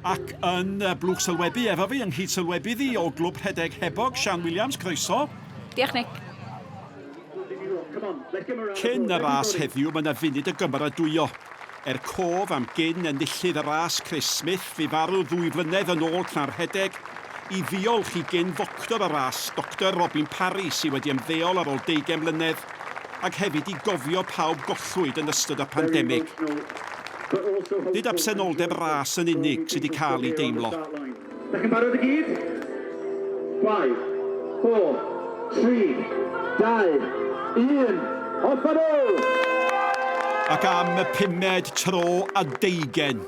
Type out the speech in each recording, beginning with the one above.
Ac yn blwch sylwebu efo fi, yng nghyd sylwebu ddi o glwb rhedeg hebog, Sian Williams, croeso. Diolch, Nick. Cyn y ras heddiw, mae yna funud y gymeradwyo. Cof am gyn enillydd y ras Chris Smith fi farw 2 flynedd yn ôl tra'r rhedeg, I ddiolch I gyn foctor y ras, Dr Robin Parry, sydd wedi ymddeol ar ôl 20 mlynedd, ac hefyd I gofio pawb gollwyd yn ystod y pandemig. Nid absenoldeb ras yn unig sydd wedi cael ei deimlo. Dach chi'n barod I gyd? 5, 4, 3, 2, 1, off and all! Ac am y 5 tro a 20.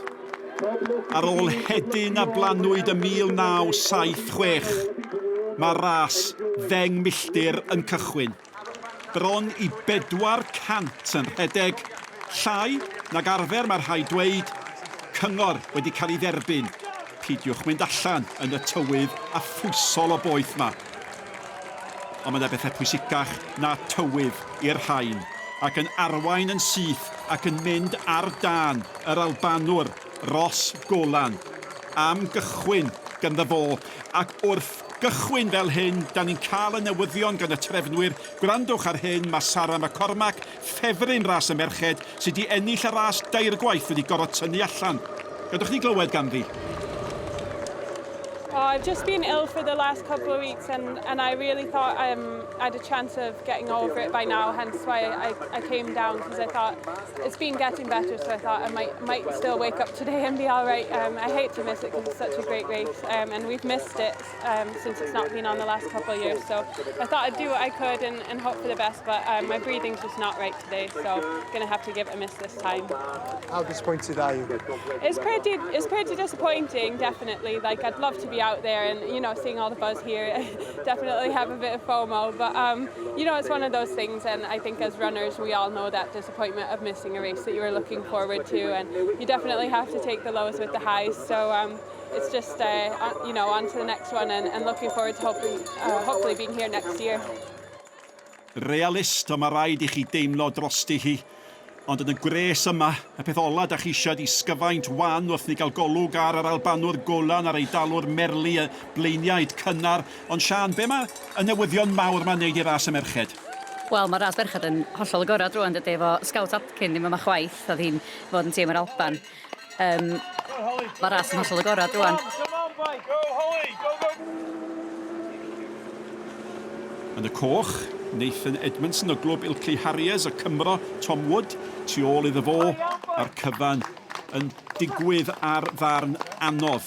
Ar ôl hedyn a blanwyd y 1976, mae ras ddeng milltir yn cychwyn. Bron I 400 yn rhedeg, llai nag arfer mae'r rhai dweud, cyngor wedi cael ei dderbyn. Pidiwch mynd allan yn y tywydd a phwysol o boeth yma. Ond mae yna bethau pwysicach na tywydd i'r rhain, ac yn arwain yn syth ac yn mynd ar dan yr Albanwr Ras Gollan am gychwyn ganddo fo, ac wrth gychwyn fel hyn, da ni'n cael y newyddion gan y trefnwyr. Gwrandwch ar hyn, mae Sara McCormack, ffefryn ras y merched, sydd wedi ennill y ras 2 gwaith wedi gorfod tynnu allan. Gadwch ni glywed ganddi. I've just been ill for the last couple of weeks and I really thought I had a chance of getting over it by now, hence why I came down, because I thought it's been getting better, so I thought I might still wake up today and be all right. I hate to miss it because it's such a great race, and we've missed it since it's not been on the last couple of years, so I thought I'd do what I could and hope for the best, but my breathing's just not right today, so I'm going to have to give it a miss this time. How disappointed are you? It's pretty disappointing, definitely. Like, I'd love to be out there and, you know, seeing all the buzz here. Definitely have a bit of FOMO, but you know, it's one of those things, and I think as runners we all know that disappointment of missing a race that you were looking forward to, and you definitely have to take the lows with the highs, so it's just you know, on to the next one and looking forward to hopefully being here next year. Realist, mae rhaid I chi deimlo drosti hi. Ond yn y gres yma, y peth ola da chi eisiau di sgyfaint wan wrth ni gael golwg ar yr Albanwr Gollan a'r Eidalwr Merli y bleiniaid cynnar. Ond Sian, be mae y newyddion mawr mae'n neud I ras y merched? Wel, mae ras merched yn hollol agorad rwan, dydy, efo Scout Atkin ddim yma chwaith, oedd hi'n fod yn tîm yr Alban. Mae ras yn hollol agorad rwan. Yn y coch, Nathan Edmondson o glwb Ilkley Harriers, y Cymro Tom Wood, tu ôl iddo fo a'r cyfan yn digwydd ar ddarn anodd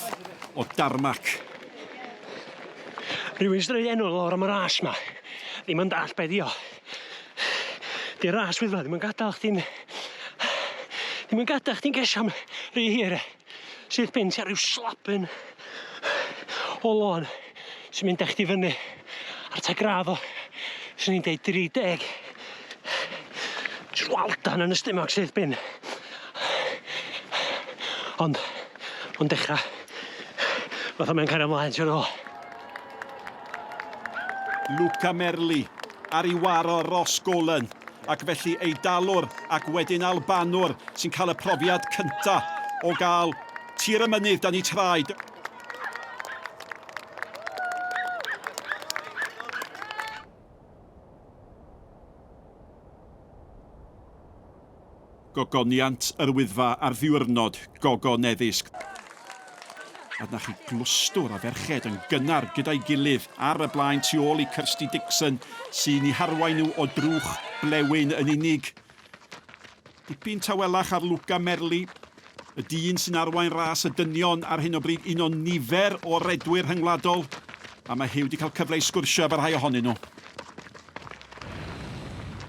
o Darmac. Rhywun sy'n rhaid enw lawr am y ras yma, ddim yn dall be di o. Di ras Wyddfa ddim yn gadael chdi'n... Ddim yn gadael chdi'n gesio am rhy hir. Sydd bin tua rhyw slapyn o lôn sy'n mynd eich di fyny ar ta gradd o, sy'n ni'n deud 30. Jwaldan yn y stumog sydd bin. Ond, o'n dechrau, fatha mae'n cario ymlaen sy'n ôl. Luca Merli ar ei waro Ras Gollan, ac felly Eidalwr ac wedyn Albanwr sy'n cael y profiad cynta o gael tir y mynydd dan ni traed. Gogoniant yr Wyddfa ar ddiwrnod gogoneddysg. A na chi glwstwr a ferched yn gynnar gyda'i gilydd ar y blaen tu ôl I Kirsty Dixon sy'n I harwain nhw o drwch blewyn yn unig. Dipyn tawelach ar Luca Merli, y dyn sy'n arwain ras y dynion ar hyn o bryd un o nifer o redwyr rhyngwladol, a mae Hugh wedi cael cyfle I sgwrsio efo rhai ohonyn nhw.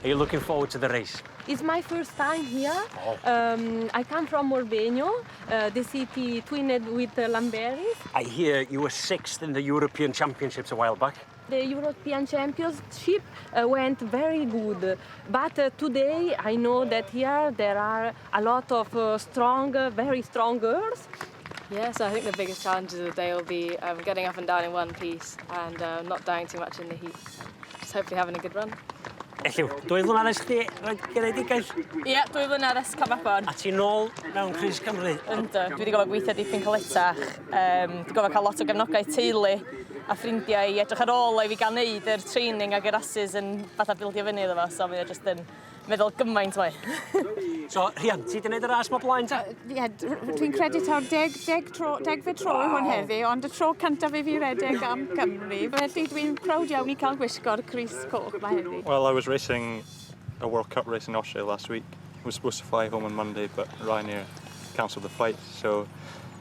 Are you looking forward to the race? It's my first time here. I come from Orbenio, the city twinned with Llanberis. I hear you were 6th in the European Championships a while back. The European Championship went very good, but today I know that here there are a lot of very strong girls. Yes, I think the biggest challenge of the day will be getting up and down in one piece and not dying too much in the heat. Just hopefully having a good run. Elliw, 2 flynedd ers chdi roed genedigaidd? Ie, 2 flynedd ers Cafabon. A ti'n nôl mewn Crys Cymru? Ynddo, dwi wedi gofio gweithio dipyn caletach. Dwi gofio cael lot o gefnogaeth teulu a ffrindiau i edrych ar ôl i fi gael neud yr training ag yr asus yn fatha bildio fyny iddo fo, so mae'n jyst yn meddwl gymaint mai. So, Rhian, ti wedi gwneud y ras ma blaen ta? Ie, dwi'n credu taw 10 fyd tro hwn heddi, ond y tro cyntaf i fi redeg am Cymru. Felly dwi'n proud iawn i cael gwisgo'r Crys Coch ma heddi. Well, I was racing a World Cup race in Austria last week. I was supposed to fly home on Monday, but Ryanair cancelled the flight, so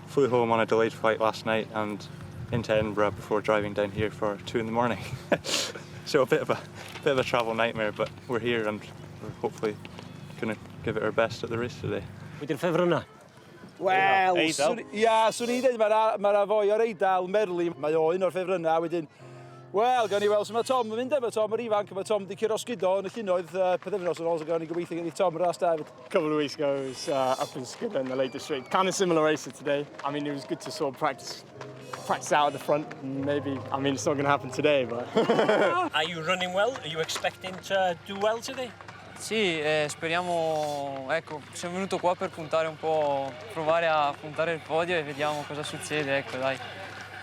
flew home on a delayed flight last night and into Edinburgh before driving down here for 2 in the morning. So a bit of a travel nightmare, but we're here and we're hopefully going to give it our best at the race today. Wedi'r ffefrynnau? Wel, swn i dweud mae'r afoi o'r Eidal, Merli, mae o un o'r ffefrynnau, wedyn, wel, gawn ni weld sy'n mae Tom yn mynd efo, Tom yr ifanc, mae Tom wedi curo sgudo yn y llunoedd pethefnos yn ôl, so gawn ni gobeithio gen i Tom yr ras David. A couple of weeks ago, I was up in Skidder in the Lake District. Kind of similar race to today. I mean, it was good to sort of practice out at the front. Maybe, I mean, it's not going to happen today, but... Are you running well? Are you expecting to do well today? Sì, speriamo, ecco, siamo venuti qua per puntare un po', provare a puntare il podio e vediamo cosa succede, ecco, dai.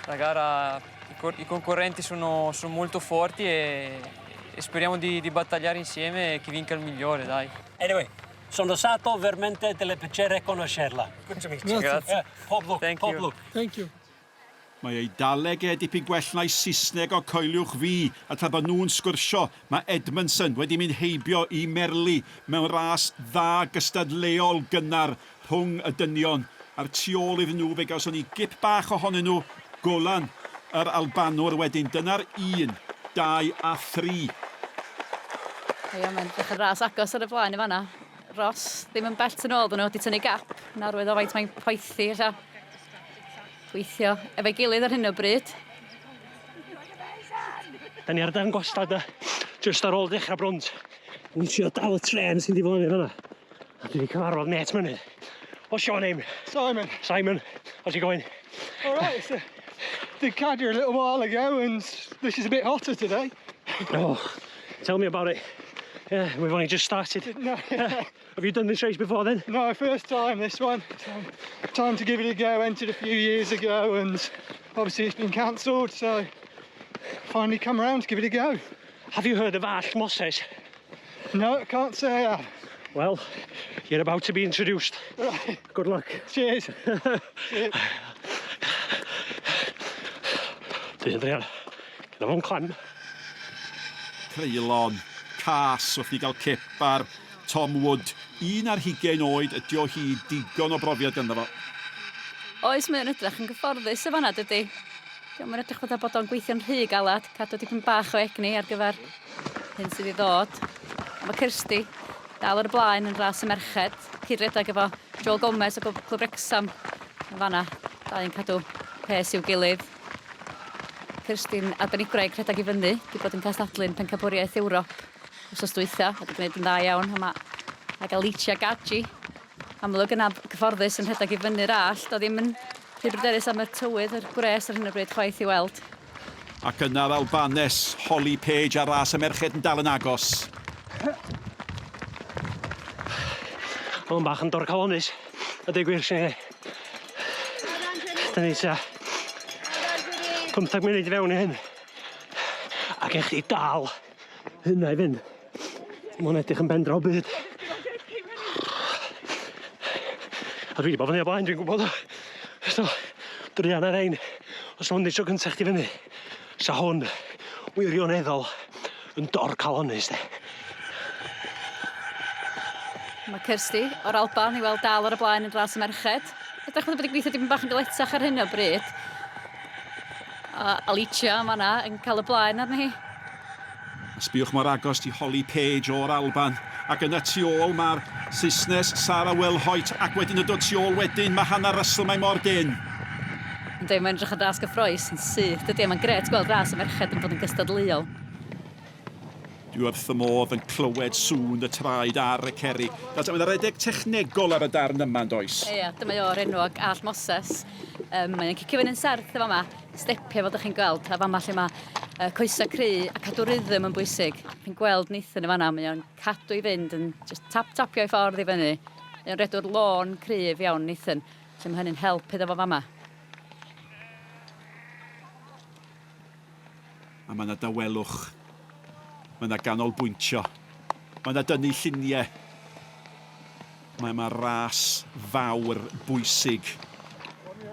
La gara, i concorrenti sono molto forti e speriamo di battagliare insieme e chi vinca il migliore, dai. Anyway, sono stato veramente del piacere conoscerla. Good to meet you. Grazie. Pob lwc, Thank pob you. lwc. Thank you. Mae ei daleg dipyn gwell na'i Saesneg o coeliwch fi, a tra bod nhw'n sgwrsio, mae Edmondson wedi mynd heibio i Merli mewn ras dda gystadleol gynnar rhwng y dynion. A'r tu ôl iddyn nhw fe gawson ni gip bach ohonyn nhw, Gollan, yr Albanwr wedyn. Dyna'r 1, 2 a 3. Ie, mae'n dechrau ras agos ar y blaen y fanna. Ros ddim yn bell yn ôl, dyn nhw wedi tynnu gap. Na'r wedd o faint mae'n poethi, lla. Gweithio efo'i gilydd ar hyn o bryd. Da ni ar dan gwastad just ar ôl dechrau bront. Ni'n trio dal y tren sy'n diflannu fanna. A dwi wedi cyfarfod net mynydd. What's your name? Simon. Simon. How's it going? All right, so did Cadia a little while ago and this is a bit hotter today. Oh, tell me about it. Yeah, we've only just started. No. Have you done this race before then? No, first time this one. So, time to give it a go. Entered a few years ago and obviously it's been cancelled, so finally come around to give it a go. Have you heard of Arch Mosses? No, can't say I have. Well, you're about to be introduced. Right. Good luck. Cheers. Cheers. Dwi'n dreul. Gyda fo'n clan. Creulon, cas wrth i gael cip ar Tom Wood. 1 ar 20 oed, ydi o hi digon o brofiad ganddo fo. Oes, mae'n edrych yn gyfforddus y fanna, dydy. Mae'n edrych bod o'n gweithio'n rhy galad, cadw dipyn bach o egni ar gyfer hyn sydd i ddod. Mae Kirsty dal ar y blaen yn ras y merched, cyrraedd efo Joel Gomez o Clwb Wrexham yn fanna. Dau yn cadw pes i'w gilydd. Kirsty'n arbenigwraig rhedeg i fyny, wedi bod yn castadlu'n pencampwriaeth Ewrop wrth dwytha, wedi gwneud yn dda iawn. Ac Alicia Gadji, amlwg yna gyfforddus yn rhedeg i fyny'r all, doedd ddim yn rhy bryderus am y tywydd, yr gwres ar hyn o bryd chwaith i weld. Ac yna'r Albanes, Holly Page a ras y merched yn dal yn agos. O'n bach yn dor calonus, a deg gwir sy'n ei. Da ni ta 15 munud i fewn i hyn. Ac eich di dal hynna i fynd. Mae'n edrych yn bendra o byd. A dwi wedi bod fyny o blaen, dwi'n gwybod o. So, drian ar ein, os hwn di tro gyntaf chdi fyny, sa hwn wirioneddol yn dor calonus, de. Mae Kirsty o'r Alban i weld dal ar y blaen yn ras y merched. Ydych chi'n bod i gweithio dim bach yn galetach ar hyn o bryd. A Alicia yn fanna yn cael y blaen arni hi. Sbiwch mor agos di Holly Page o'r Alban. Ac yn y tu ôl mae'r Saesnes Sara Willhoit. Ac wedyn y dod tu ôl wedyn mae Hannah Russell mae mor dyn. Ynddi, mae'n edrych ar ras gyffroes yn syth. Dydy, mae'n gret gweld ras y merched yn bod yn gystadleuol. Dwi wrth y modd yn clywed sŵn y traed ar y cerrig. Mae'n redeg technegol ar y darn yma, does? Ie, dyma o'r enwog Arch Moses. Mae'n cicio fyny'n serth efo yma, stepio fel ydych chi'n gweld, a fama lle mae coesau cry a cadw rhythm yn bwysig. Chi'n gweld Nathan efo yna, mae'n cadw i fynd yn just tapio i ffordd i fyny. Mae'n redwr lôn cryf iawn Nathan, lle mae hynny'n help iddo fo fama. A mae yna dawelwch, mae yna ganolbwyntio, mae yna dynnu lluniau. Mae yma ras fawr bwysig.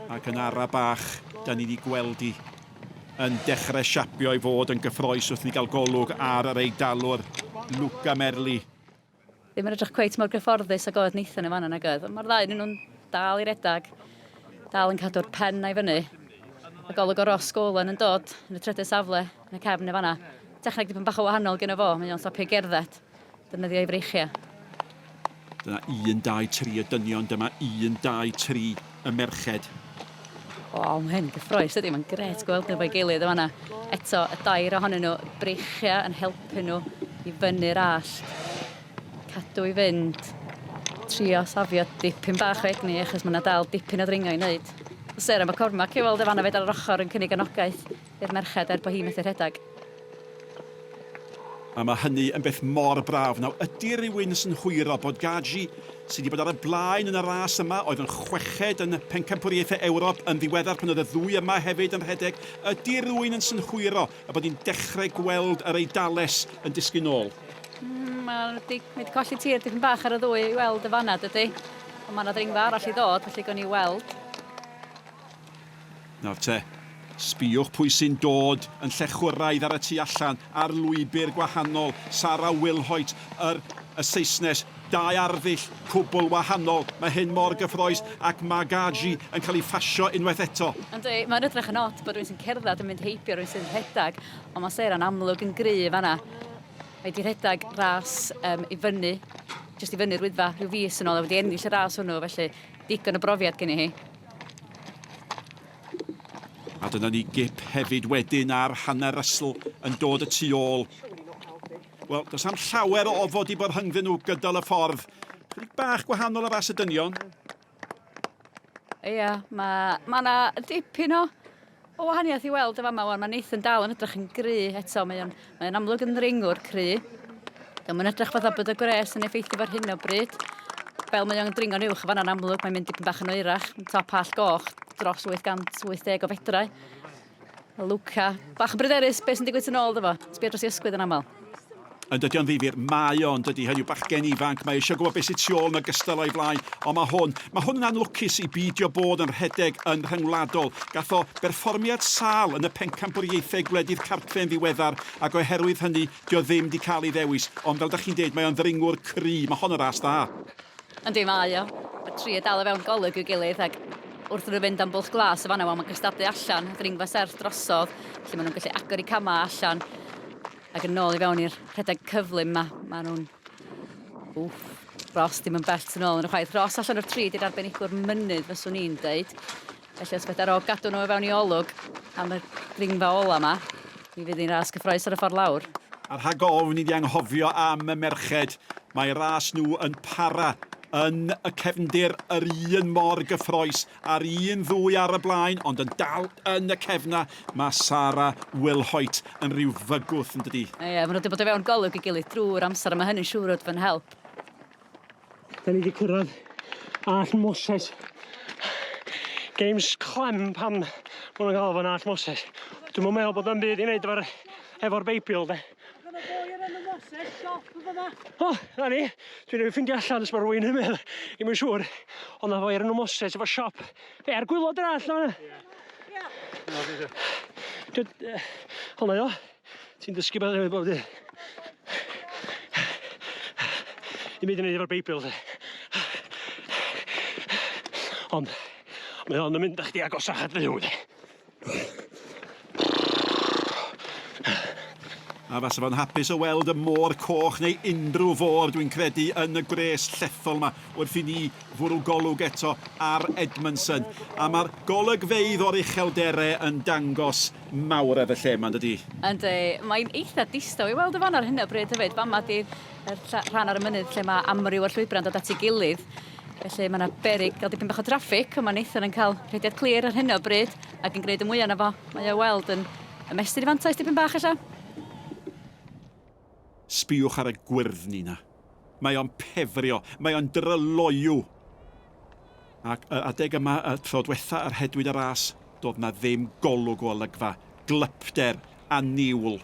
Ac yn ara bach, da ni wedi gweld hi yn dechrau siapio i fod yn gyffroes wrth ni gael golwg ar yr Eidalwr, Luca Merli. Ddim yn edrych cweit mor gyfforddus ag oedd Nathan yn fanna nag oedd. Mae'r ddau nhw'n dal i redag, dal yn cadw'r pen na i fyny. Y golwg o Ras Gollan yn dod yn y trydydd safle, yn y cefn y fanna. Techneg dipyn bach o wahanol gyda fo, mae'n stopio gerdded, defnyddio ei freichiau. Dyna 1, 2, 3 y dynion, dyma 1, 2, 3 y merched. O, mae hyn gyffroes ydy, mae'n gret gweld nhw fo'i gilydd yma. Eto, y dair ohonyn nhw, breichiau yn helpu nhw i fyny'r allt. Cadw i fynd, trio safio dipyn bach o egni, achos mae yna dal dipyn o ddringo i wneud. Sara, mae Cormac i weld efo fed ar yr ochr yn cynnig anogaeth i'r merched er bod hi methu rhedag. A mae hynny yn beth mor braf. Nawr, ydy rhywun sy'n hwyro bod Gaji sydd wedi bod ar y blaen yn y ras yma, oedd yn chweched yn y pencampwriaethau Ewrop yn ddiweddar pan oedd y ddwy yma hefyd yn rhedeg. Ydy rhywun yn synhwyro a bod hi'n dechrau gweld yr Eidales yn disgyn ôl? Mae wedi colli tir dipyn bach ar y ddwy i weld y fanna, dydy. Ond mae yna ddringfa arall i ddod, felly gawn ni weld. Nawr te, sbiwch pwy sy'n dod yn lle chwraidd ar y tu allan, ar lwybr gwahanol, Sara Willhoit, y Saesnes, 2 arddull, cwbl wahanol. Mae hyn mor gyffroes ac mae Gaji yn cael ei ffasio unwaith eto. Yndi, mae'n edrych yn od bod rhywun sy'n cerdded yn mynd heibio rhywun sy'n rhedag, ond mae Sara'n amlwg yn gryf fanna. Mae wedi rhedag ras i fyny, jyst i fyny'r Wyddfa, rhyw fis yn ôl, a wedi ennill y ras hwnnw, felly digon o brofiad gen i hi. A dyna ni gip hefyd wedyn ar hanner rysl yn dod y tu ôl. Wel, does am llawer o ofod i bod rhyngddyn nhw gydol y ffordd. Chydig bach gwahanol y ras y dynion. Ia, mae yna dipyn o wahaniaeth i weld efo yma. Mae Nathan dal yn edrych yn gry eto. Mae'n amlwg yn ddringwr cry. Mae'n edrych fatha bod y gwres yn effeithio fo'r hyn o bryd. Fel mae'n dringo'n uwch o fanna'n amlwg, mae'n mynd dipyn bach yn oerach. Top all goch dros 880 o fedrau. Luca, bach yn bryderus, beth sy'n digwydd yn ôl efo? Sbio dros i ysgwyd yn aml. Yn dydi o'n ddifyr, mae o'n dydi, hynny yw bachgen ifanc, mae eisiau gwybod beth sy'n tu ôl yn y Castell o'i flaen, ond mae hwn yn anlwcus i beidio bod yn rhedeg yn Ryngwladol. Gath o berfformiad sâl yn y pencampwriaethau gwledydd cartre'n ddiweddar, ac oherwydd hynny, dio ddim wedi cael ei ddewis, ond fel ydych chi'n dweud, mae o'n ddringwr cry, mae hon y ras da. Yndi, mae o. Mae tri dal o fewn golwg i'w gilydd, ac wrth nhw fynd am bwlch glas y fanna, mae'n cystadlu allan, ddringfa serth drosodd, lle maen nhw'n gallu agor i cama allan. Ac yn ôl i fewn i'r rhedeg cyflym yma. Maen nhw'n... Ros ddim yn bell yn ôl yn y chwaith. Ros allan o'r tri di'r arbenigwr mynydd, fyswn i'n dweud. Felly os fedar o gadw nhw i fewn i olwg am y ddringfa ola yma, mi fydd hi'n ras gyffroes ar y ffordd lawr. A'r rhag ofn i di anghofio am y merched. Mae ras nhw yn para yn y cefndir yr un mor gyffroes a'r un ddwy ar y blaen, ond yn dal yn y cefna mae Sara Willhoit yn rhyw fygwth yn dydi. Ie, maen nhw wedi bod o fewn golwg i gilydd drwy'r amser, a mae hynny'n siŵr oedd fy'n help. Da ni wedi cyrraedd all Moses. Games clem pam maen nhw'n gael fo'n all Moses. Dwi'n meddwl bod yn byd i wneud efo'r Beibl, de. O, na ni. Dwi'n ei ffindio allan ys mae rwy'n hymydd. I'n siŵr. Ond na fo i'r enw Moses efo siop. Fe, ar gwylod yr all na. Honna o. Ti'n dysgu beth hefyd bob di. I'n mynd i wneud efo'r Beibl, de. Ond, mae o'n mynd â chdi agosach at fyw, de. A fasa fo'n hapus o weld y môr coch neu unrhyw fôr dwi'n credu yn y gres llethol yma wrth i ni fwrw golwg eto ar Edmondson. A mae'r golygfeydd o'r uchelderau yn dangos mawr y lle yma, dydi? Yndi, mae'n eitha distaw i weld y fan ar hyn o bryd hefyd. Fama di'r rhan ar y mynydd lle mae amryw o'r llwybrau'n dod at ei gilydd. Felly mae yna berig gael dipyn bach o traffig, ond mae Nathan yn cael rhediad clir ar hyn o bryd ac yn gwneud y mwyaf na fo. Mae o weld yn ymestyn i fantais dipyn bach eisiau. Sbiwch ar y gwyrddni na. Mae o'n pefrio, mae o'n dryloiw. Ac adeg yma y tro diwetha ar hedwyd y ras, doedd na ddim golwg o olygfa, glypder a niwl.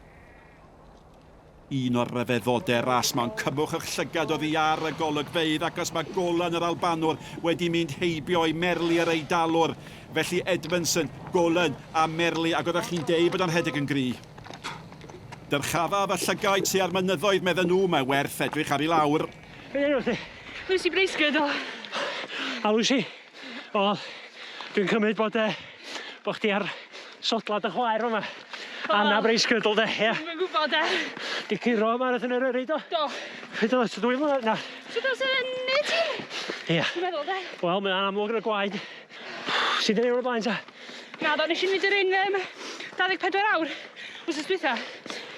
Un o'r ryfeddodau ras mewn cymwch eich llygad oddi ar y golygfeydd ac os mae Gollan yr Albanwr wedi mynd heibio i Merli yr Eidalwr. Felly Edmondson, Gollan a Merli ac oeddech chi'n deud bod o'n rhedeg yn gry. Dyrchafaf y llygau tu ar mynyddoedd medden nhw mae werth edrych ar ei lawr. Be enw ti? Lucy Bracegirdle. A Lucy, dwi'n cymryd bod chdi ar sodlad y chwaer yma. Anna Bracegirdle de, ie. Dwi'n gwybod Di curo yma yn Eryri, do? Do. Fe dod at y dwy mlynedd na? So dos yn neud ti? Ie. Dwi'n meddwl de. Wel, mae'n amlwg yn y gwaed. Sydd yn ei o'r blaen ta? Na, do, nes i'n mynd yr un 24 awr. Wrth ysbytha.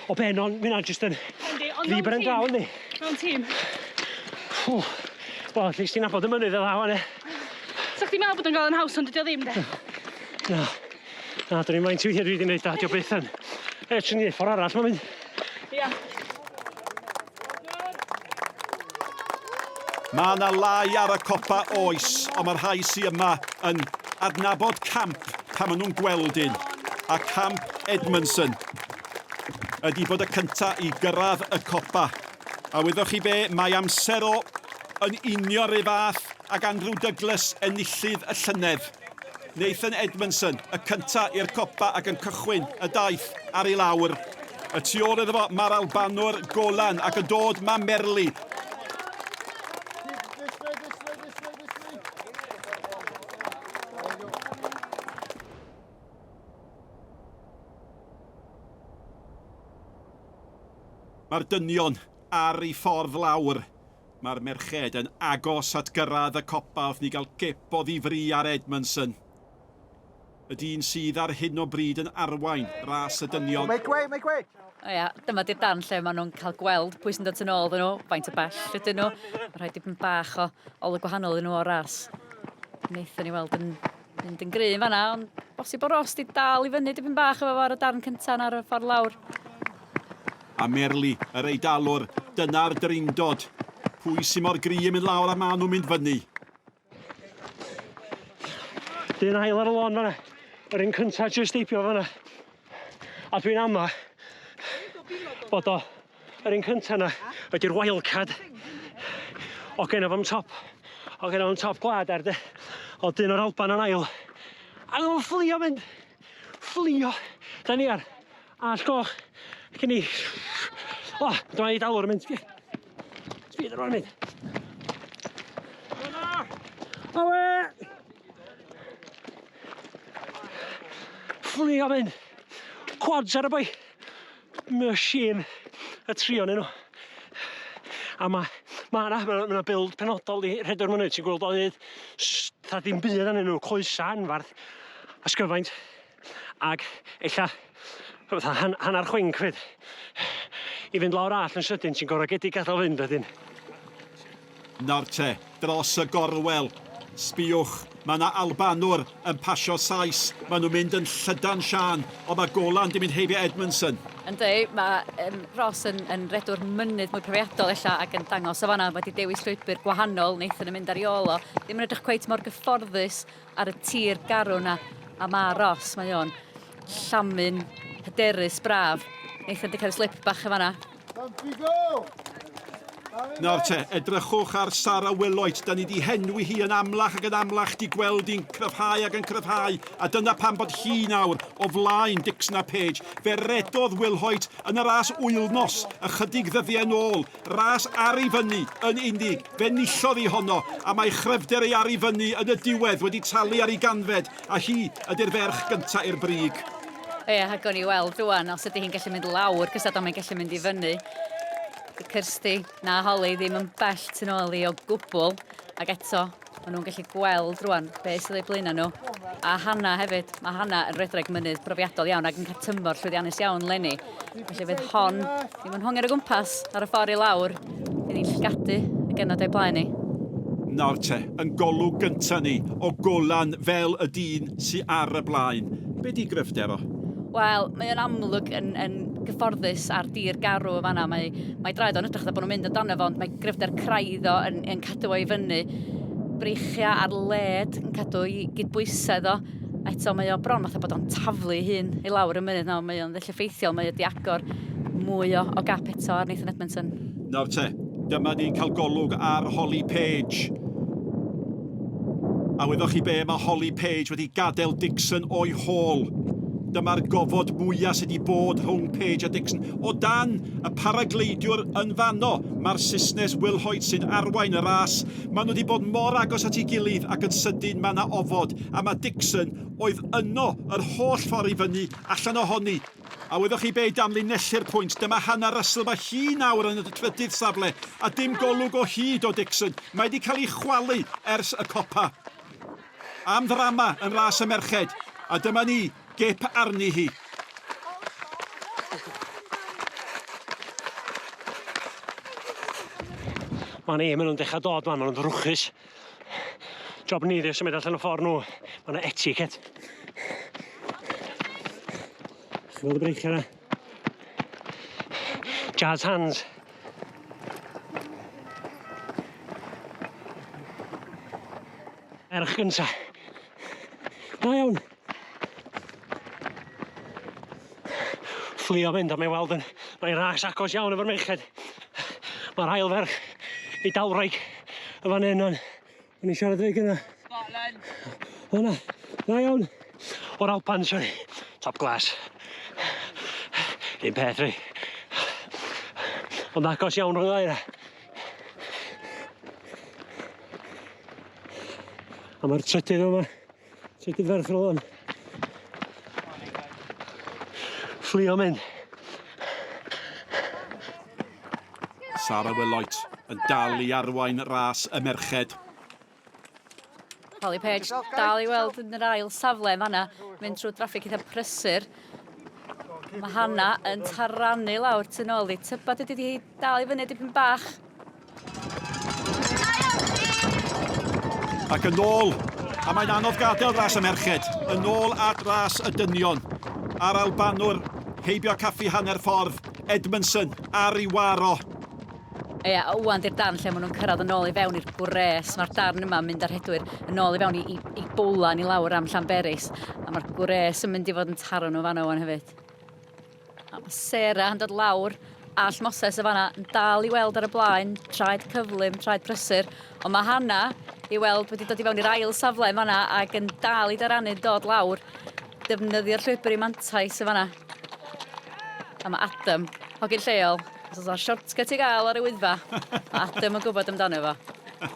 O ben, ond mynd jyst yn liber yn draw, yndi? Mewn tîm. Wel, at least ti'n nabod y mynydd y ddaw, ane? So chdi'n meddwl bod yn gael yn haws, ond dydy o ddim, de? Na, dyn ni'n maint i wedi gwneud da, dio beth yn. Ti'n ei ffordd arall, mae'n mynd. Ia. Mae yna lai ar y copa oes, ond mae'r rhai sy yma yn adnabod camp pan maen nhw'n gweld un. A camp Edmondson ydy bod y cyntaf i gyrraedd y copa. A wyddwch chi be, mae amser o yn unio'r ei fath ac Andrew Douglas enillydd y llynedd. Nathan Edmondson, y cyntaf i'r copa ac yn cychwyn y daith ar ei lawr. Y tu ôl iddo fo, mae'r Albanwr Gollan ac yn dod mae Merli. Mae'r dynion ar ei ffordd lawr. Mae'r merched yn agos at gyrraedd y copa wrth ni gael gip o ddifri ar Edmondson. Y dyn sydd ar hyn o bryd yn arwain ras y dynion. Make way, make way! O ia, dyma di'r dan lle maen nhw'n cael gweld pwy sy'n dod yn ôl ddyn nhw, faint o bell ydyn nhw. Mae rhaid dipyn bach o olwg gwahanol ydyn nhw o ras. Wnaethon ni weld yn mynd yn gry yn fanna, ond bosib o Ros di dal i fyny dipyn bach efo ar y darn cyntaf ar y ffordd lawr. A Merli, yr Eidalwr, dyna'r drindod. Pwy sy'n mor gry yn mynd lawr a maen nhw'n mynd fyny. Dyn ail ar y lôn fanna. Yr un cyntaf jyst eipio fanna. A dwi'n ama bod yr un cyntaf yna ydy'r wildcard. O genna fo'n top. O genna fo'n top gwlad ar de. O dyn o'r Alban yn ail. A nhw'n fflio mynd. Fflio. Da ni ar. All goch. Cyn ni. O, dyma i dalwr yn mynd. Sbyd ar o'n mynd. Awe! Fflio mynd. Quads ar y boi. Machine y trio nhw. A mae build penodol i rhedwr mynydd. Ti'n gweld oedd ta dim byd anyn nhw. Coesa anfarth. Ysgyfaint. Ag eilla hannar chwink fyd. I fynd lawr all yn sydyn, ti'n gorau gedi gadael fynd ydyn. Nawr te, dros y gorwel. Sbiwch, mae yna Albanwr yn pasio sais. Maen nhw'n mynd yn llydan sian, ond mae Gollan di mynd heibio Edmondson. Ynddi, mae Ros yn redwr mynydd mwy profiadol ella ac yn dangos o fanna wedi dewis llwybr gwahanol, Nathan yn mynd ar ei ôl o. Ddim yn edrych cweit mor gyfforddus ar y tir garw na, a mae Ros, mae o'n llamun hyderus braf. Nathan di cael slip bach o fanna. Nawr te, edrychwch ar Sara Willhoit. Da ni di henwi hi yn amlach ac yn amlach di gweld hi'n cryfhau ac yn cryfhau. A dyna pam bod hi nawr o flaen Dixon a Page. Fe redodd Willhoit yn y ras wyldnos ychydig ddyddiau nôl. Ras ar ei fyny yn unig. Fe nillodd hi honno. A mae chryfder ei ar ei fyny yn y diwedd wedi talu ar ei ganfed. A hi ydy'r ferch gyntaf i'r brig. Ie, hagwn ni weld rwan os ydy hi'n gallu mynd lawr, cys mae'n gallu mynd i fyny. Kirsty na Holly ddim yn bell tu ôl i o gwbl, ac eto maen nhw'n gallu gweld rwan beth sydd ei blaenau nhw. A Hannah hefyd, mae Hannah yn redreg mynydd profiadol iawn ac yn cael tymor llwyddiannus iawn leni. Felly fydd hon ddim yn hongi'r o gwmpas ar y ffordd i lawr, fydd ni'n llgadu y genod o'i blaen ni. Nawr te, yn golwg gynta ni o Gollan fel y dyn sy'n ar y blaen. Be di gryfder o? Wel, mae o'n amlwg yn gyfforddus ar dir garw fanna. Mae draed o'n edrych bod nhw'n mynd o dan efo, ond mae gryfder craidd o yn cadw o i fyny. Breichia ar led yn cadw i gydbwysedd o. Eto mae o bron fatha bod o'n taflu hun i lawr y mynydd. Nawr mae o'n ddell effeithiol, mae o di agor mwy o gap eto ar Nathan Edmondson. Nawr te, dyma ni'n cael golwg ar Holly Page. A weddwch chi be, mae Holly Page wedi gadael Dixon o'i hôl. Dyma'r gofod mwyaf sydd wedi bod rhwng Page a Dixon. O dan y paragleidiwr yn fanno, mae'r Saesnes Willhoit sy'n arwain y ras. Maen nhw wedi bod mor agos at ei gilydd ac yn sydyn mae yna ofod. A mae Dixon oedd yno yr holl ffordd i fyny allan ohoni. A weddwch chi be damlinellu'r pwynt. Dyma Hannah Russell, mae hi nawr yn y trydydd safle. A dim golwg o hyd o Dixon. Mae wedi cael ei chwalu ers y copa. Am ddrama yn ras y merched. A dyma ni, gep arni hi. Mae ni, maen nhw'n dechrau dod maen nhw'n drwchus. Job ni ddim symud allan o ffordd nhw. Mae yna etiquette. Chwyd y breichau yna. Jazz hands. Erch gynta. Da iawn. Fflio mynd am ei weld yn. Mae'n ras agos iawn efo'r merched. Mae'r ail ferch i dalwraig y fan hyn o'n i siarad fe gyda. Scotland. Hwna, da iawn. O'r Alban, sorry. Top glass. Un peth ri. Ond agos iawn o'r ddair. A mae'r trydydd yma. Trydydd ferch ar ôl. Fflio mynd. Sara Willhoit yn dal i arwain ras y merched. Holly Page dal i weld yn yr ail safle fanna, mynd trwy draffig eitha prysur. Mae Hannah yn tarrannu lawr tu nôl i. Tybad ydy hi dal i fyny dipyn bach. Ac yn ôl, a mae'n anodd gadael ras y merched, yn ôl at ras y dynion. A'r Albanwr, heibio caffi hanner ffordd, Edmondson ar ei waro. Ia, wwan di'r darn lle maen nhw'n cyrraedd yn ôl i fewn i'r gwres. Mae'r darn yma mynd ar hedwyr yn ôl i fewn i Gollan i lawr am Llanberis. A mae'r gwres yn mynd i fod yn taro nhw fanna wan hefyd. A mae Sara yn dod lawr, all Moses y fanna yn dal i weld ar y blaen, traed cyflym, traed prysur. Ond mae Hannah i weld wedi dod i fewn i'r ail safle fanna ac yn dal i daranu dod lawr. Defnyddio'r llwybr i mantais y fanna. A mae Adam, hogyn lleol, os oes o'r shortcut i gael ar y Wyddfa. Adam yn gwybod amdano fo.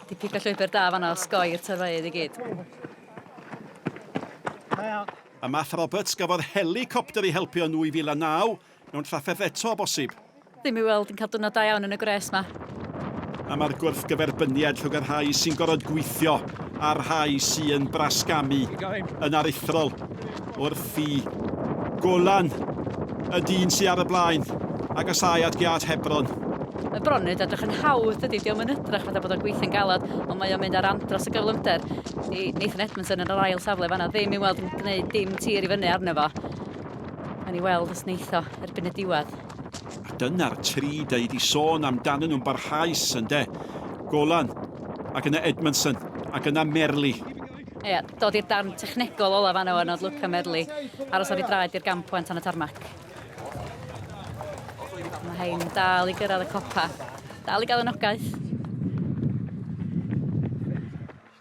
Di pigo llwybr da fanna o sgoi'r tyrfeidd i gyd. A Math Roberts gafodd helicopter i helpu nhw 2009 mewn trafferth eto o bosib. Ddim i weld yn cael diwrnod da iawn yn y gres ma. A mae'r gwrthgyferbyniad rhwng yr rhai sy'n gorfod gweithio a'r rhai sy'n brasgamu yn aruthrol wrth i Gollan, y dyn sy'n ar y blaen, ac asau at Giat Hebron. Y bronydd edrych yn hawdd ydy, diolch yn edrych fatha bod o'n gweithio'n galad, ond mae o'n mynd ar andros y gyflymder. Nathan Edmondson yn yr ail safle fanna, ddim i weld yn gwneud dim tir i fyny arno fo. Yn i weld os neitho erbyn y diwedd. A dyna'r tri da i di sôn amdanyn nhw'n barhaus yn de. Gollan, ac yna Edmondson, ac yna Merli. Ia, dod i'r darn technegol ola fanna o'n oedd Luca Merli, aros ar ei draed i'r gampwant tan y tarmac. Mae hein dal i gyrraedd y copa, dal i gael y nogaeth.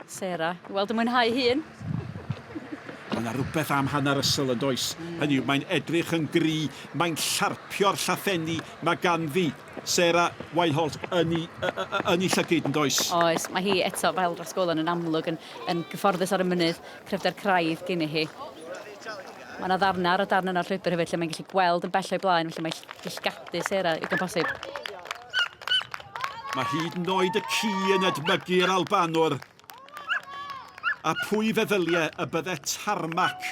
Sara, i weld y mwynhau hun. Mae yna rhywbeth am Hannah Russell yn does. Hynny yw, mae'n edrych yn gry, mae'n llarpio'r llathenni, mae ganddi Sara Willhoit yn ei llygyd yn does. Oes, mae hi eto fel dros Gollan yn amlwg yn gyfforddus ar y mynydd, cryfder craidd gen i hi. Mae yna ddarna ar y darn yna'r llwybr hefyd lle mae'n gallu gweld yn bell o'i blaen, felly mae'n gallu gadu Sara i gan posib. Mae hyd yn oed y ci yn edmygu'r Albanwr. A pwy feddyliau y bydde tarmac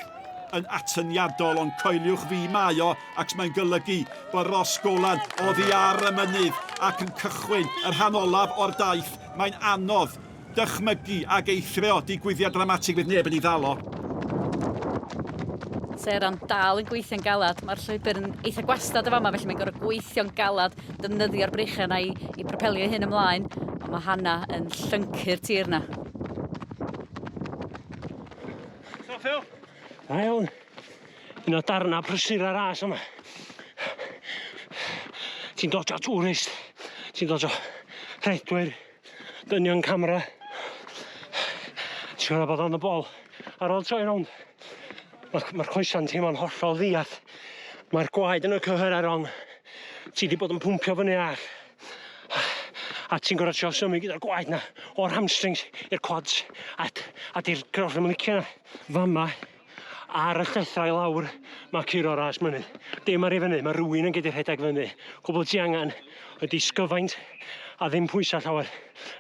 yn atyniadol, ond coeliwch fi mae o, ac mae'n golygu bod Ras Gollan oddi ar y mynydd ac yn cychwyn yr rhan olaf o'r daith. Mae'n anodd dychmygu ag eithrio digwyddiad dramatig fydd neb yn ei ddalo. Sara'n dal yn gweithio'n galad. Mae'r llwybr yn eitha gwastad y fama, felly mae'n gorfod gweithio'n galad, defnyddio'r breichiau yna i propelio hyn ymlaen. Ond mae Hannah yn llyncu'r tir yna. So, Phil? Da iawn. Un o darna prysur ar ras yma. Ti'n dod o tourist, ti'n dod o rhedwyr, dynion camera. Ti'n gwybod bod on y bol ar ôl troi rownd. Mae'r coesa'n teimlo'n hollol ddiath. Mae'r gwaed yn y cyhyr ar rong. Ti wedi bod yn pwmpio fyny ach. A ti'n gorfod trio symud gyda'r gwaed na o'r hamstrings i'r quads a di'r grofrym yn licio na. Fama, ar y llethrau lawr, mae curo ras mynydd. Dim ar ei fyny, mae rhywun yn gyda'r rhedeg fyny. Gwbl ti angen ydi sgyfaint a ddim pwysau llawer.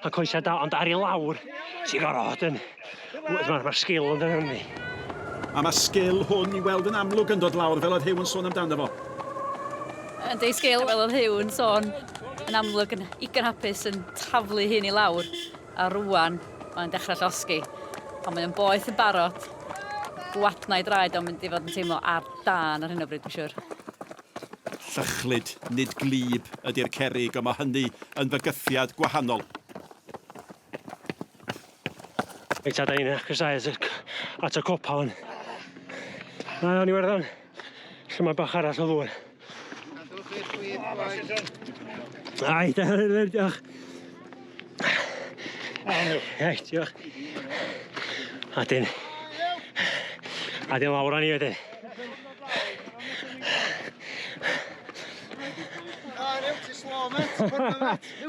A coesau da, ond ar ei lawr, ti'n gorfod yn... Mae'r sgil yn dyn nhw'n A mae sgil hwn i weld yn amlwg yn dod lawr fel oedd Hugh yn sôn amdano fo. Yndi, sgil fel oedd Hugh yn sôn yn amlwg yn igan hapus yn taflu hyn i lawr. A rwan, mae'n dechrau llosgi. Ond mae'n boeth yn barod. Gwadnau draed o'n mynd i fod yn teimlo ar dan ar hyn o bryd, dwi'n siŵr. Llychlyd, nid glib ydy'r cerrig, ond mae hynny yn fygythiad gwahanol. Eita da un exercise at y copa hwn. Na, o'n i werddon. Lle mae bach arall o ddwyr. Ai, diolch. Ai, diolch. A dyn lawr â ni wedyn.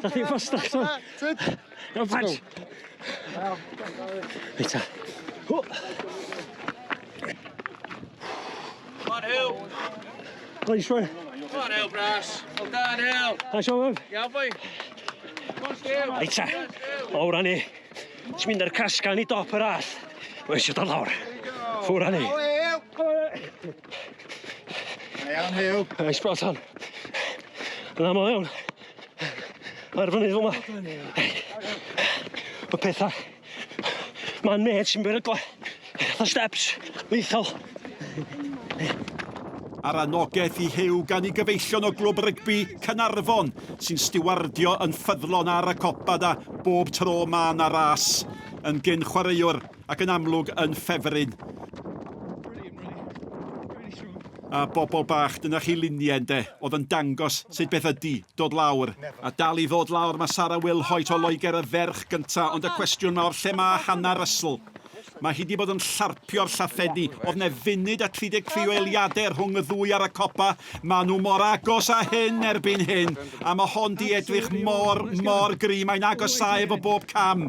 Da ti'n ffostach, son. Iawn, pants. Eita. Come on, Hugh. Nice one. Come on, Hugh, brass. Well done, Hugh. Nice one, Yeah, boy. Come on, Hugh. Eita. Lawr â ni. Ti'n mynd ar casgan i dop y ras. Mae eisiau dod lawr. Ffwr â ni. Iawn, Hugh. Nice spot on. Yn aml iawn. Ar fynydd fel yma. Y pethau. Mae'n med sy'n berygla. The steps. Lethal. A'r anogaeth i Hugh gan I gyfeillion o glwb rygbi Cynarfon sy'n stiwardio yn ffyddlon ar y copa da bob tro ma na ras yn gyn chwaraewr ac yn amlwg yn ffefryn. A bobl bach, dyna chi luniau de, oedd yn dangos sut beth ydi dod lawr. A dal I ddod lawr mae Sara Willhoit o Loegr y ferch gynta, ond y cwestiwn mawr lle mae Hannah Russell. Mae hi wedi bod yn llarpio'r llathedi. Oedd ne funud a 33 eiliadau rhwng y ddwy ar y copa. Mae nhw mor agos a hyn erbyn hyn. A mae hon di edrych mor gry. Mae'n agosau efo bob cam.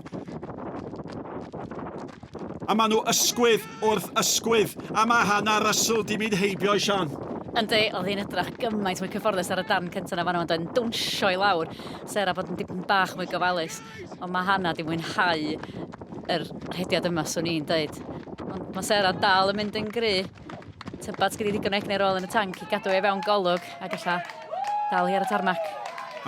A mae nhw ysgwydd wrth ysgwydd. A mae Hannah Russell di mynd heibio I Sian. Yndi, oedd hi'n edrych gymaint mwy cyfforddus ar y darn cyntaf na fan o'n dwnsio I lawr. Sara bod yn dipyn bach mwy gofalus. Ond mae Hannah di mwynhau yr rhediad yma, swn i'n dweud. Ond mae Sara dal yn mynd yn gry. Tybad sgyd I ddigon egni ar ôl yn y tank I gadw ei fewn golwg ac alla dal hi ar y tarmac.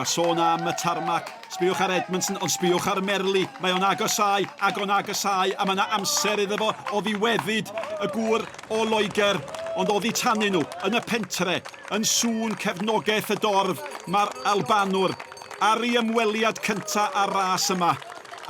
A sôn am y tarmac, sbiwch ar Edmondson, ond sbiwch ar Merli. Mae o'n agosau, a mae yna amser iddo fo o ddiweddyd y gŵr o Loegr, ond o ddi tannu nhw yn y pentre, yn sŵn cefnogaeth y dorf. Mae'r Albanwr ar ei ymweliad cynta ar ras yma.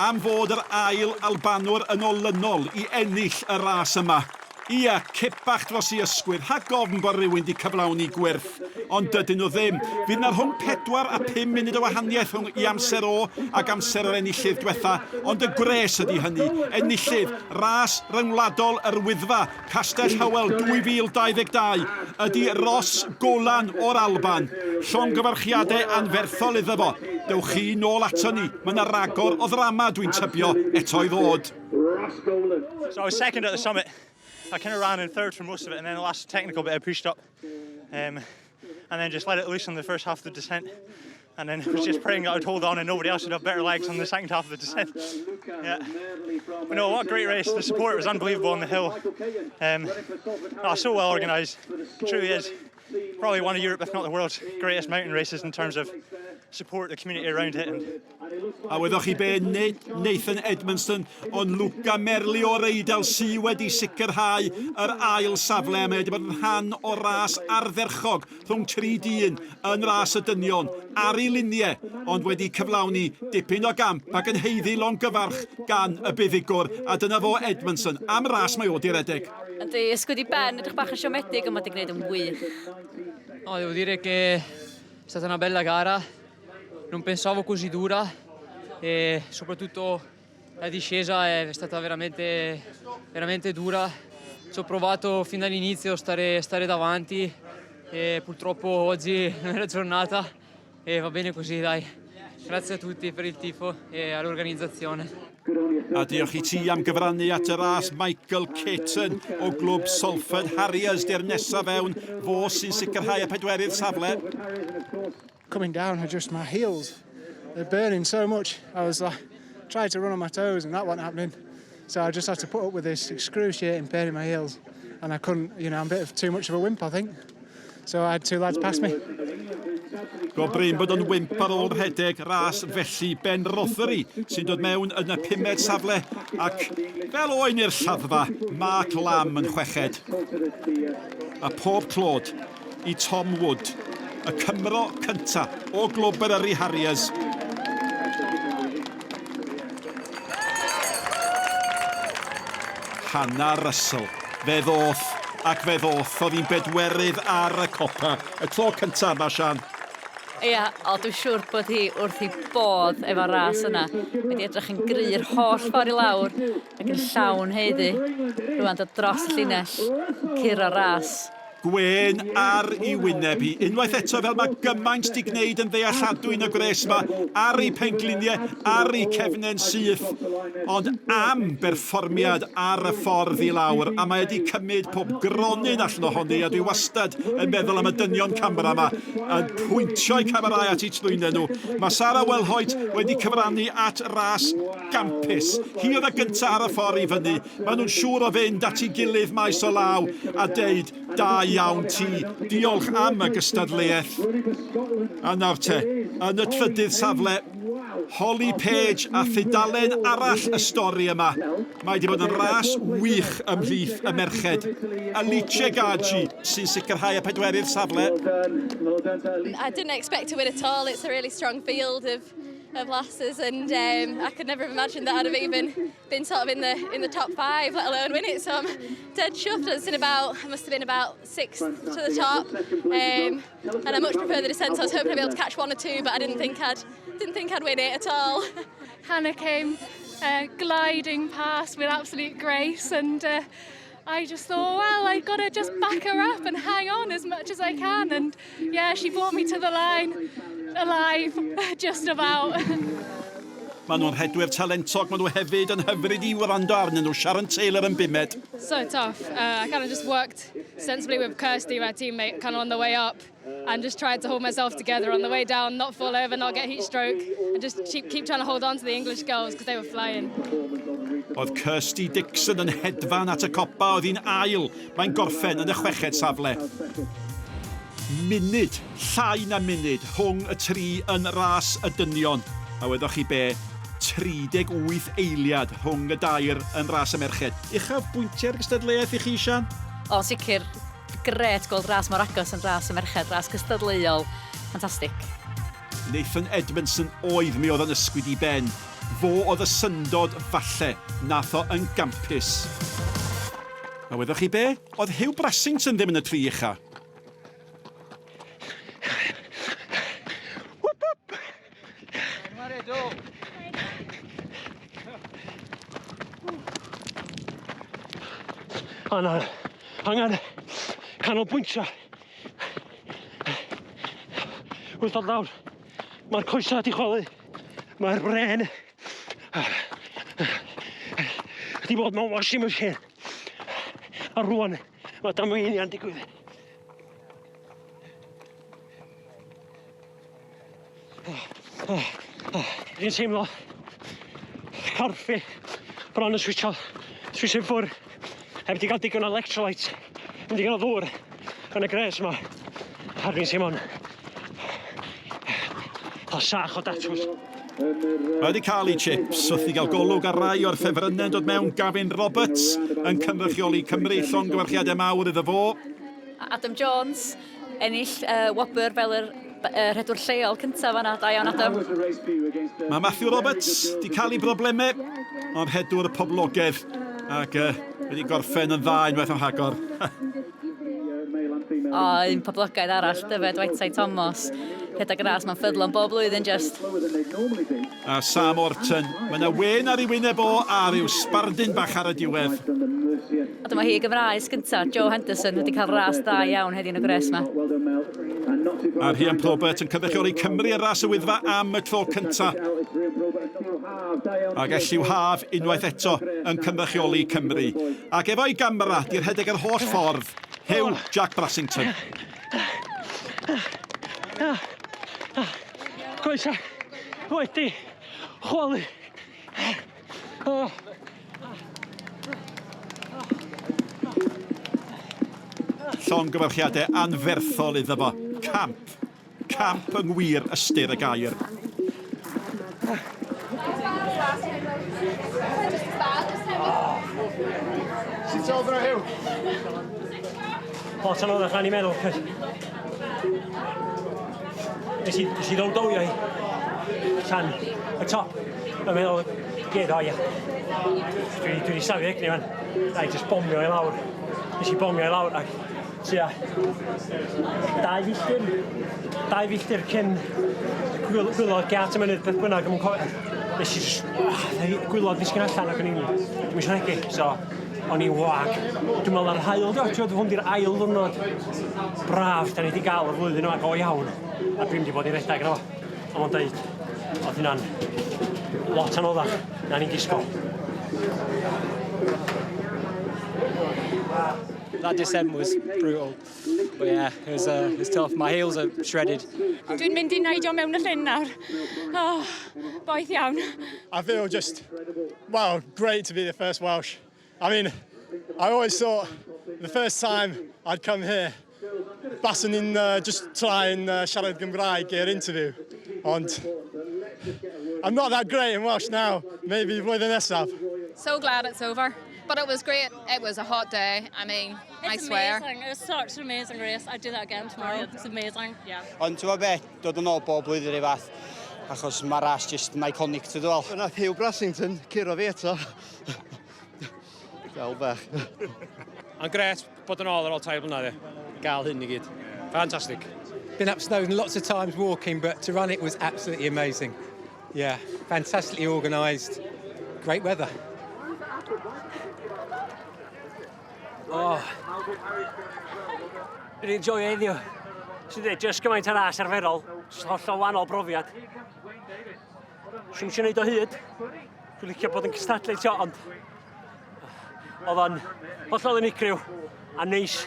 Am fod yr ail Albanwr yn olynol I ennill y ras yma. Ia, cip bach dros I ysgwydd, ha gofn bod rhywun di cyflawni gwyrth, ond dydyn nhw ddim. Fydd na rhwng 4 a 5 munud o wahaniaeth rhwng I amser o ac amser yr enillydd diwetha, ond y gres ydi hynny. Enillydd, Ras Ryngwladol yr Wyddfa, Castell Howell 2022, ydi Ras Gollan o'r Alban. Llongyfarchiadau anferthol iddo fo. Dewch chi nôl ato ni, mae yna ragor o ddrama dwi'n tybio eto I ddod. So I was second at the summit. I kind of ran in third for most of it, and then the last technical bit I pushed up, and then just let it loose on the first half of the descent, and then was just praying that I'd hold on and nobody else would have better legs on the second half of the descent. Yeah, but no, what a great race! The support was unbelievable on the hill. So well organised, it truly is. Probably one of Europe, if not the world's greatest mountain races in terms of support, the community around it, and A weddwch chi be Nathan Edmondson ond Luca Merli o'r Eidal sy wedi sicrhau yr ail safle. Mae wedi bod yn rhan o ras ardderchog rhwng 3 dyn yn ras y dynion ar ei luniau, ond wedi cyflawni dipyn o gamp ac yn heiddi longyfarch gan y buddugwr, a dyna fo Edmondson am ras mae o di redeg. Yndi, ysgwyd i ben, edrych bach yn siomedig, ond mae wedi gwneud yn wych. No, devo dire che è stata una bella gara, non pensavo così dura e soprattutto la discesa è stata veramente dura. Ci ho provato fin dall'inizio a stare davanti e purtroppo oggi non è la giornata e va bene così, dai. Grazie a tutti per il tifo e all'organizzazione. A diolch I ti am gyfrannu at y ras Michael Caton o glwb Salford Harriers di'r nesaf fewn, fo sy'n sicrhau y 4ydd safle. Coming down, my heels, they're burning so much. I was trying to run on my toes and that wasn't happening. So I just had to put up with this excruciating pain in my heels. And I couldn't, I'm a bit of too much of a wimp, I think. So I had 2 lads past me. Go brin bod yn wimp ar ôl rhedeg ras felly Ben Rothery sy'n dod mewn yn y 5ed safle ac fel oen i'r lladdfa, Mark Lamb yn chweched. A pob clod I Tom Wood, y Cymro cynta o glwb Eryri Harriers. Hannah Russell, fe ddoth ac fe ddoth, oedd hi'n 4ydd ar y copa, y clo cyntaf yma, Sian. Ia, o dwi'n siŵr bod hi wrth I bodd efo'r ras yna. Wedi edrych yn gry'r holl ffordd I lawr ac yn llawn heiddi. Rwy'n dod dros y llinell, curo ras. Gwen ar I wyneb hi. Unwaith eto fel mae gymaint di gwneud yn ddealladwy yn y gres yma, ar ei pengliniau, ar ei cefnen syth, ond am berfformiad ar y ffordd I lawr, a mae wedi cymryd pob gronyn allan ohoni, a dwi wastad yn meddwl am y dynion camera yma, yn pwyntio'u camerau at eu trwynnau nhw. Mae Sara Willhoit wedi cyfrannu at ras gampus. Hi oedd y gyntaf ar y ffordd I fyny. Maen nhw'n siŵr o fynd at ei gilydd maes o law a deud, da iawn ti, diolch am y gystadleuaeth. A nawr te, yn y 3ydd safle, Holly Page a thudalen arall y stori yma. Mae wedi bod yn ras wych ymhlith y merched. Alicia Gaji sy'n sicrhau y 4ydd safle. I didn't expect to win at all. It's a really strong field of lasses, and I could never have imagined that I'd have even been sort of in the top 5, let alone win it. So I'm dead chuffed. I must have been about 6th to the top, and I much prefer the descent. So I was hoping I'd be able to catch 1 or 2, but I didn't think I'd win it at all. Hannah came gliding past with absolute grace, and I just thought, well, I've got to just back her up and hang on as much as I can. And yeah, she brought me to the line alive, just about. Maen nhw'n rhedwyr talentog, maen nhw hefyd yn hyfryd I wrando arnyn nhw, Sharon Taylor yn 5ed. So tough. I kind of just worked sensibly with Kirsty, my teammate, kind of on the way up, and just tried to hold myself together on the way down, not fall over, not get heat stroke, and just keep trying to hold on to the English girls because they were flying. Oedd Kirsty Dixon yn hedfan at y copa, oedd hi'n ail. Mae'n gorffen yn y 6ed safle. Munud, llai na munud, rhwng y 3 yn ras y dynion. A wedoch chi be, 38 eiliad rhwng y 2 yn ras y merched. Uchaf bwyntiau'r gystadleuaeth I chi, Sian? O, sicr, gret gweld ras mor agos yn ras y merched, ras gystadleuol. Ffantastig. Nathan Edmondson oedd mi oedd yn ysgwyd I ben. Fo oedd y syndod falle, nath o yn gampus. A wedoch chi be, oedd Hugh Brassington ddim yn y 3 ucha. Angen canolbwyntio. Wrth dod lawr, mae'r coesau wedi chwalu, mae'r bren wedi bod mewn washing machine. A rwan, mae damweiniau'n digwydd. Dwi'n teimlo corffi bron yn switcho ffwrdd. Heb di gael digon o electrolytes, heb digon o ddŵr yn y gres yma. A dwi'n teimlo'n sach o datws. Mae wedi cael ei chips wrth i gael golwg ar rai o'r ffefrynnau'n dod mewn. Gavin Roberts yn cynrychioli Cymru, llongyfarchiadau mawr iddo fo. Adam Jones, ennill wobr fel yr rhedwr lleol cyntaf yna. Da iawn, Adam. Mae Matthew Roberts wedi cael ei broblemau, ond hedwr y poblogaidd ac wedi gorffen yn dda unwaith am hagor. Un poblogaidd arall, Dyfed Whiteside Thomas. Rhedeg y ras, mae'n ffyddlon bob blwyddyn just. A Sam Orton, mae yna wen ar ei wyneb o a rhyw sbardyn bach ar y diwedd. A dyma hi Gymraes gyntaf, Joe Henderson, wedi cael ras da iawn heddiw yn y gres yma. A Rhian Probert yn cynrychioli Cymru y ras y Wyddfa am y tro cyntaf. Ac Elliw Haf unwaith eto yn cynrychioli Cymru. Ac efo'i gamera, di'r rhedeg yr holl ffordd, Hugh Jack Brassington. Coesa wedi chwalu. Llongyfarchiadau anferthol iddo fo. Camp. Camp yng ngwir ystyr y gair. Sut oedd yna, Hugh? Lot anoddach rhan i meddwl. Nes i ddowdowio hi tan y top. Yn meddwl gyd o ia. Dwi wedi safio egni fan. Na i just bomio i lawr. Nes i bomio i lawr ac tua 2 filltir cyn gwylod gart y mynydd beth bynnag yn cofio. Nes i just gwylod ddisgyn allan ac yn un. Dwi'n eisiau negu. So, o'n i wag. Dwi'n meddwl ar hael, hwn di'r ail ddwrnod braf da ni wedi gael o'r flwyddyn yma go iawn. A dwi'n wedi bod i'n redeg yna fo. A mo'n dweud, oedd hynna'n lot anoddach na ni'n disgwyl. That descent was brutal, but yeah, it was tough. My heels are shredded. Dwi'n mynd i neidio mewn y llyn nawr. Oh, boeth iawn. I feel just, wow, great to be the first Welsh. I mean, I always thought the first time I'd come here, baswn i'n just trying siarad Gymraeg i'r interview. Ond I'm not that great in Welsh now, maybe flwyddyn nesaf. So glad it's over. But it was great. It was a hot day. I mean, I swear. It's amazing. It was such an amazing race. I'd do that again tomorrow. It's amazing. Yeah. Ond ti'n gwybod beth, dod yn ôl bob blwyddyn i fath, achos mae ras just yn iconic to dwel. Nath Hugh Brassington curo fi eto. Gael bach. Ond gret bod yn ôl ar ôl 2 blynedd. Gael hyn i gyd. Fantastic. Been up Snowdon lots of times walking, but to run it was absolutely amazing. Yeah, fantastically organised. Great weather. Oh. Dwi'n enjoy heddiw. Sy'n dweud, just gymaint ar ras arferol. Hollol wahanol brofiad. Swn eisiau gwneud o hyd. Dwi'n licio bod yn cystadlu tio, ond oedd o'n hollol unigryw a neis.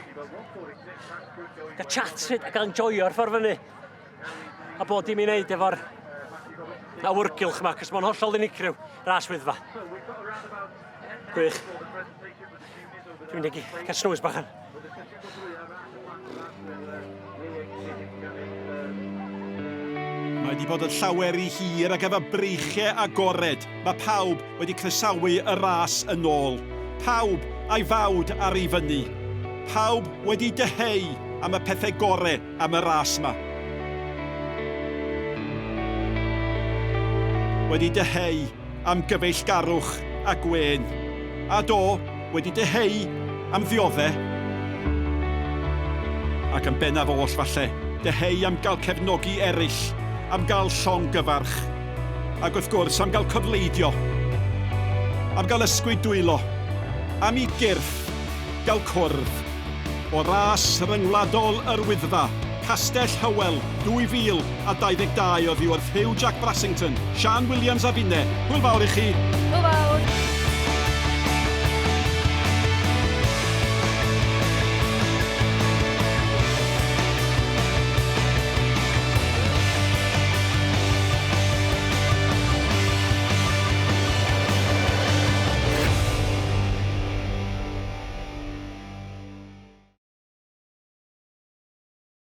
Gael chat fyd a gael enjoyo'r ffordd fyny. A bod dim i wneud efo'r awyrgylch yma, cos mae'n hollol unigryw ras Wyddfa. Gwych. Dwi'n mynd i cael snws bachan. Mae wedi bod yn llawer i hir ac efo breichiau agored. Mae pawb wedi croesawu y ras yn ôl. Pawb a'i fawd ar ei fyny. Pawb wedi deheu am y pethau gorau am y ras yma. Wedi deheu am gyfeillgarwch a gwen. A do, wedi deheu am ddioddau. Ac yn bennaf oll falle, deheu am gael cefnogi eraill, am gael llong gyfarch. Ac wrth gwrs am gael cyfleidio. Am gael ysgwyd dwylo. Am ei gyrff, gael cwrdd. O Ras Ryngwladol yr Wyddfa, Castell Howell, 2022 o ddiwedd Hugh Jack Brassington, Sian Williams a finne. Hwyl fawr i chi. Hwyl fawr.